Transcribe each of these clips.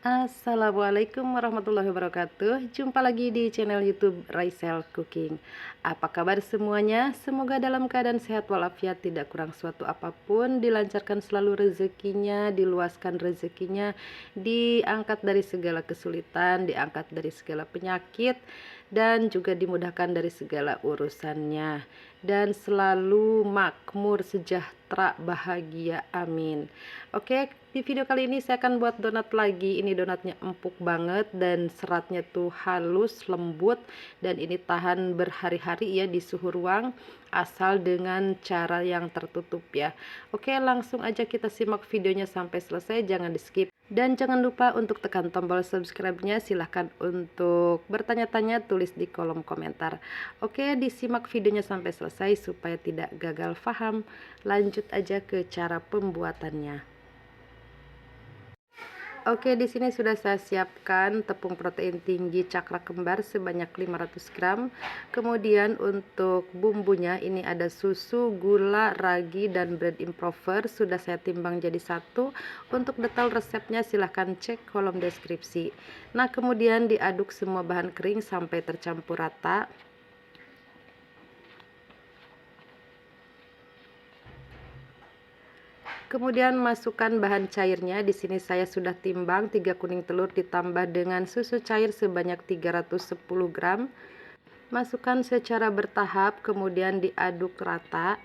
Assalamualaikum warahmatullahi wabarakatuh. Jumpa lagi di channel YouTube Raisel Cooking. Apa kabar semuanya? Semoga dalam keadaan sehat walafiat, tidak kurang suatu apapun, dilancarkan selalu rezekinya, diluaskan rezekinya, diangkat dari segala kesulitan, diangkat dari segala penyakit, dan juga dimudahkan dari segala urusannya, dan selalu makmur, sejahtera, bahagia. Amin. Oke, di video kali ini saya akan buat donat lagi. Ini donatnya empuk banget dan seratnya tuh halus, lembut, dan ini tahan berhari-hari ya di suhu ruang, asal dengan cara yang tertutup ya. Oke, langsung aja kita simak videonya sampai selesai, jangan di skip. Dan jangan lupa untuk tekan tombol subscribe-nya, silahkan untuk bertanya-tanya, tulis di kolom komentar. Oke, disimak videonya sampai selesai supaya tidak gagal paham. Lanjut aja ke cara pembuatannya. Oke, di sini sudah saya siapkan tepung protein tinggi cakra kembar sebanyak 500 gram. Kemudian untuk bumbunya ini ada susu, gula, ragi, dan bread improver. Sudah saya timbang jadi satu. Untuk detail resepnya silahkan cek kolom deskripsi. Nah, kemudian diaduk semua bahan kering sampai tercampur rata. Kemudian masukkan bahan cairnya. Di sini saya sudah timbang 3 kuning telur ditambah dengan susu cair sebanyak 310 gram. Masukkan secara bertahap, kemudian diaduk rata.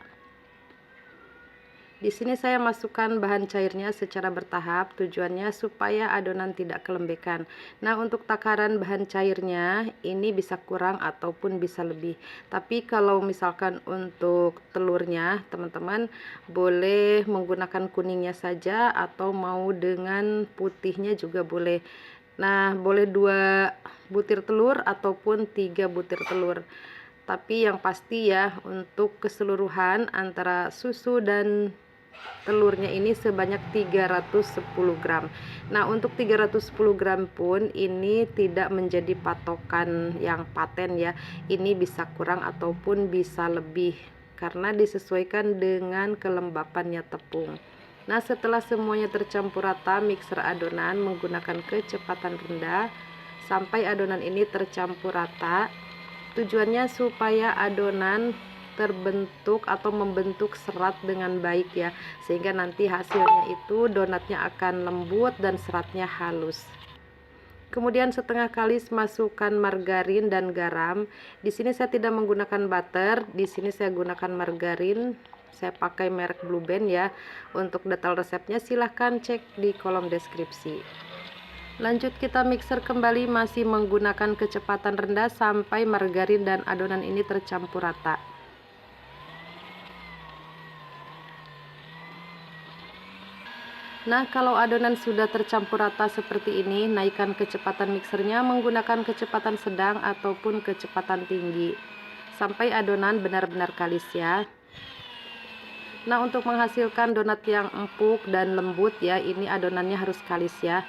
Di sini saya masukkan bahan cairnya secara bertahap, tujuannya supaya adonan tidak kelembekan. Nah, untuk takaran bahan cairnya ini bisa kurang ataupun bisa lebih. Tapi kalau misalkan untuk telurnya, teman-teman boleh menggunakan kuningnya saja atau mau dengan putihnya juga boleh. Nah, boleh 2 butir telur ataupun 3 butir telur. Tapi yang pasti ya, untuk keseluruhan antara susu dan telurnya ini sebanyak 310 gram. Nah, untuk 310 gram pun ini tidak menjadi patokan yang paten ya. Ini bisa kurang ataupun bisa lebih karena disesuaikan dengan kelembapannya tepung. Nah, setelah semuanya tercampur rata, mixer adonan menggunakan kecepatan rendah sampai adonan ini tercampur rata. Tujuannya supaya adonan terbentuk atau membentuk serat dengan baik ya, sehingga nanti hasilnya itu donatnya akan lembut dan seratnya halus. Kemudian setengah kalis masukkan margarin dan garam. Di sini saya tidak menggunakan butter, di sini saya gunakan margarin. Saya pakai merek Blue Band ya. Untuk detail resepnya silahkan cek di kolom deskripsi. Lanjut kita mixer kembali masih menggunakan kecepatan rendah sampai margarin dan adonan ini tercampur rata. Nah, kalau adonan sudah tercampur rata seperti ini, naikkan kecepatan mixernya menggunakan kecepatan sedang ataupun kecepatan tinggi sampai adonan benar-benar kalis ya. Nah, untuk menghasilkan donat yang empuk dan lembut ya, ini adonannya harus kalis ya.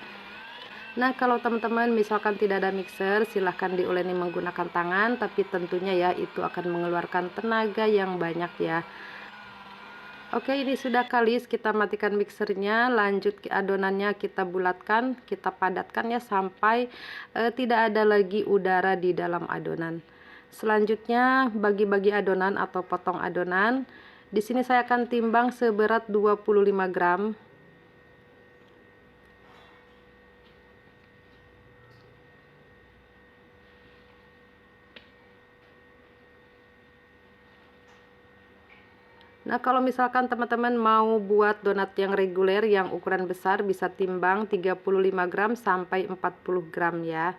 Nah, kalau teman-teman misalkan tidak ada mixer, silahkan diuleni menggunakan tangan, tapi tentunya ya itu akan mengeluarkan tenaga yang banyak ya. Oke, ini sudah kalis, kita matikan mixernya. Lanjut ke adonannya kita bulatkan, kita padatkan ya sampai tidak ada lagi udara di dalam adonan. Selanjutnya bagi-bagi adonan atau potong adonan. Di sini saya akan timbang seberat 25 gram. Nah, kalau misalkan teman-teman mau buat donat yang reguler yang ukuran besar, bisa timbang 35 gram sampai 40 gram ya.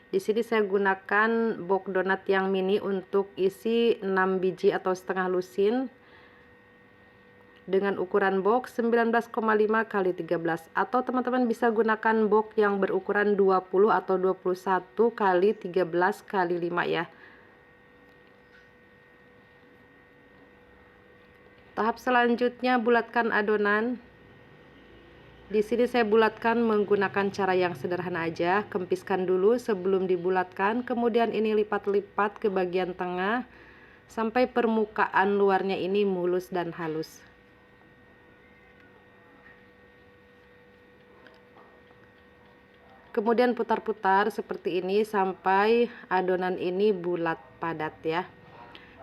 Di sini saya gunakan box donat yang mini untuk isi 6 biji atau setengah lusin dengan ukuran box 19,5 kali 13, atau teman-teman bisa gunakan box yang berukuran 20 atau 21 kali 13 kali 5 ya. Tahap selanjutnya bulatkan adonan. Di sini saya bulatkan menggunakan cara yang sederhana aja, kempiskan dulu sebelum dibulatkan, kemudian ini lipat-lipat ke bagian tengah sampai permukaan luarnya ini mulus dan halus. Kemudian putar-putar seperti ini sampai adonan ini bulat padat ya.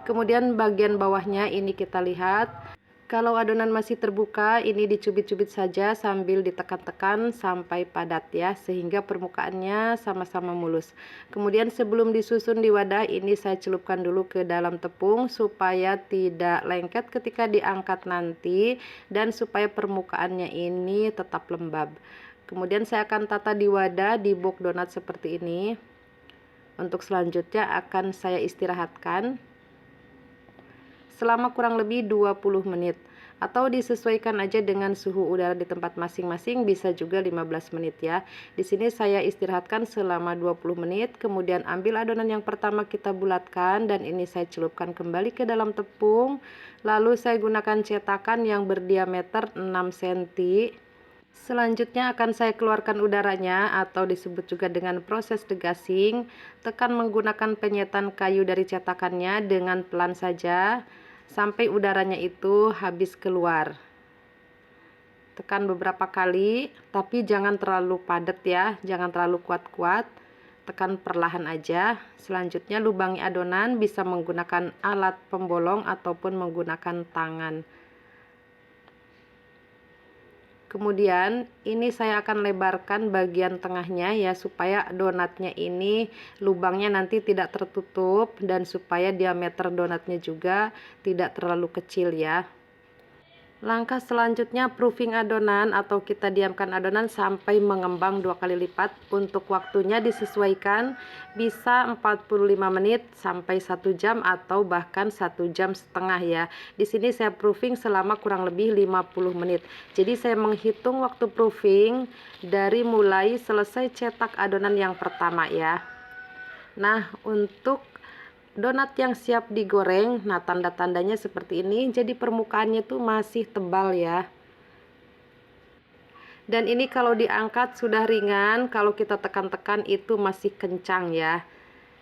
Kemudian bagian bawahnya ini kita lihat. Kalau adonan masih terbuka, ini dicubit-cubit saja sambil ditekan-tekan sampai padat ya, sehingga permukaannya sama-sama mulus. Kemudian sebelum disusun di wadah, ini saya celupkan dulu ke dalam tepung supaya tidak lengket ketika diangkat nanti dan supaya permukaannya ini tetap lembab. Kemudian saya akan tata di wadah di box donat seperti ini. Untuk selanjutnya akan saya istirahatkan selama kurang lebih 20 menit atau disesuaikan aja dengan suhu udara di tempat masing-masing, bisa juga 15 menit ya. Di sini saya istirahatkan selama 20 menit, kemudian ambil adonan yang pertama kita bulatkan dan ini saya celupkan kembali ke dalam tepung. Lalu saya gunakan cetakan yang berdiameter 6 cm. Selanjutnya akan saya keluarkan udaranya atau disebut juga dengan proses degassing. Tekan menggunakan penyetan kayu dari cetakannya dengan pelan saja sampai udaranya itu habis keluar. Tekan beberapa kali, tapi jangan terlalu padat ya, jangan terlalu kuat-kuat. Tekan perlahan aja. Selanjutnya lubangi adonan, bisa menggunakan alat pembolong ataupun menggunakan tangan. Kemudian ini saya akan lebarkan bagian tengahnya ya, supaya donatnya ini lubangnya nanti tidak tertutup dan supaya diameter donatnya juga tidak terlalu kecil ya. Langkah selanjutnya proofing adonan atau kita diamkan adonan sampai mengembang 2 kali lipat. Untuk waktunya disesuaikan, bisa 45 menit sampai 1 jam atau bahkan 1 jam setengah ya. Di sini saya proofing selama kurang lebih 50 menit. Jadi saya menghitung waktu proofing dari mulai selesai cetak adonan yang pertama ya. Nah, untuk donat yang siap digoreng, nah tanda-tandanya seperti ini, jadi permukaannya tuh masih tebal ya. Dan ini kalau diangkat sudah ringan, kalau kita tekan-tekan itu masih kencang ya.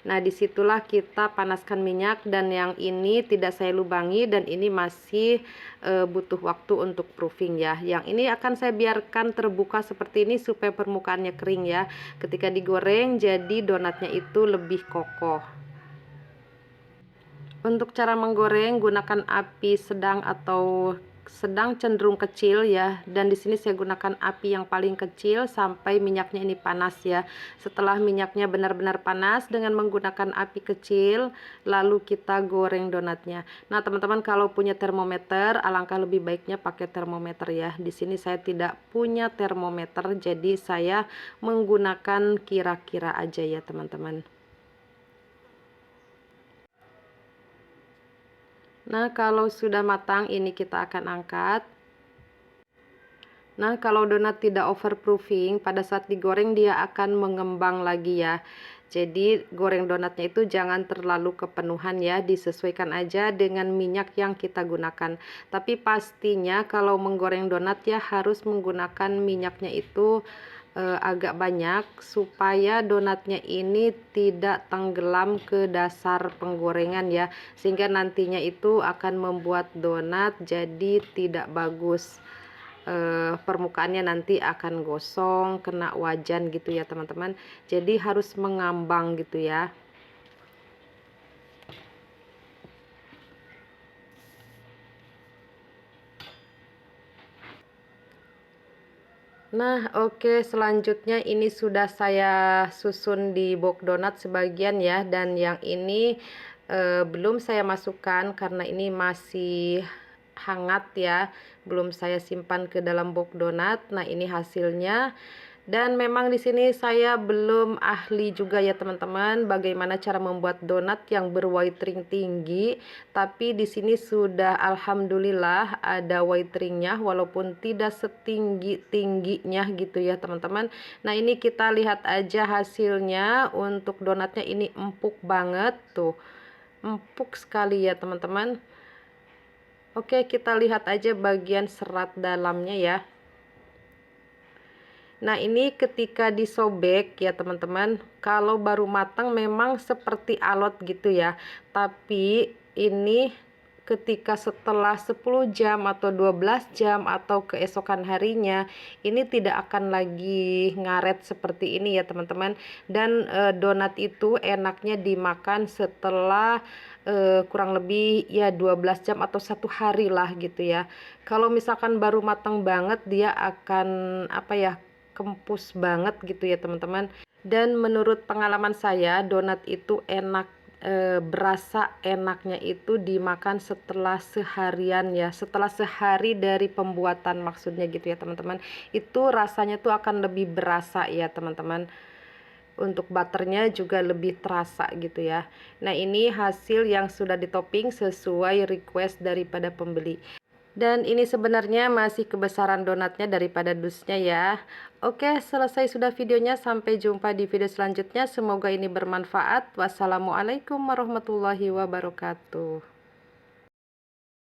Nah disitulah kita panaskan minyak, dan yang ini tidak saya lubangi dan ini masih butuh waktu untuk proofing ya. Yang ini akan saya biarkan terbuka seperti ini supaya permukaannya kering ya. Ketika digoreng jadi donatnya itu lebih kokoh. Untuk cara menggoreng, gunakan api sedang atau sedang cenderung kecil ya. Dan di sini saya gunakan api yang paling kecil sampai minyaknya ini panas ya. Setelah minyaknya benar-benar panas, dengan menggunakan api kecil, lalu kita goreng donatnya. Nah, teman-teman kalau punya termometer, alangkah lebih baiknya pakai termometer ya. Di sini saya tidak punya termometer, jadi saya menggunakan kira-kira aja ya, teman-teman. Nah, kalau sudah matang ini kita akan angkat. Nah, kalau donat tidak overproofing, pada saat digoreng dia akan mengembang lagi ya. Jadi goreng donatnya itu jangan terlalu kepenuhan ya, disesuaikan aja dengan minyak yang kita gunakan. Tapi pastinya kalau menggoreng donat ya harus menggunakan minyaknya itu agak banyak supaya donatnya ini tidak tenggelam ke dasar penggorengan ya, sehingga nantinya itu akan membuat donat jadi tidak bagus. Permukaannya nanti akan gosong, kena wajan gitu ya teman-teman. Jadi harus mengambang gitu ya. Nah, oke, selanjutnya ini sudah saya susun di box donat sebagian ya, dan yang ini belum saya masukkan karena ini masih hangat ya, belum saya simpan ke dalam box donat. Nah, ini hasilnya. Dan memang di sini saya belum ahli juga ya teman-teman, bagaimana cara membuat donat yang berwhite ring tinggi. Tapi di sini sudah alhamdulillah ada white ringnya, walaupun tidak setinggi tingginya gitu ya teman-teman. Nah ini kita lihat aja hasilnya. Untuk donatnya ini empuk banget tuh, empuk sekali ya teman-teman. Oke, kita lihat aja bagian serat dalamnya ya. Nah ini ketika disobek ya teman-teman, kalau baru matang memang seperti alot gitu ya. Tapi ini ketika setelah 10 jam atau 12 jam atau keesokan harinya, ini tidak akan lagi ngaret seperti ini ya teman-teman. Dan donat itu enaknya dimakan setelah kurang lebih ya 12 jam atau 1 hari lah gitu ya. Kalau misalkan baru matang banget, dia akan apa ya, kempus banget gitu ya teman-teman. Dan menurut pengalaman saya, donat itu enak, berasa enaknya itu dimakan setelah seharian ya, setelah sehari dari pembuatan maksudnya gitu ya teman-teman. Itu rasanya tuh akan lebih berasa ya teman-teman. Untuk butternya juga lebih terasa gitu ya. Nah, ini hasil yang sudah ditopping sesuai request daripada pembeli. Dan ini sebenarnya masih kebesaran donatnya daripada dusnya ya. Oke, selesai sudah videonya. Sampai jumpa di video selanjutnya. Semoga ini bermanfaat. Wassalamualaikum warahmatullahi wabarakatuh.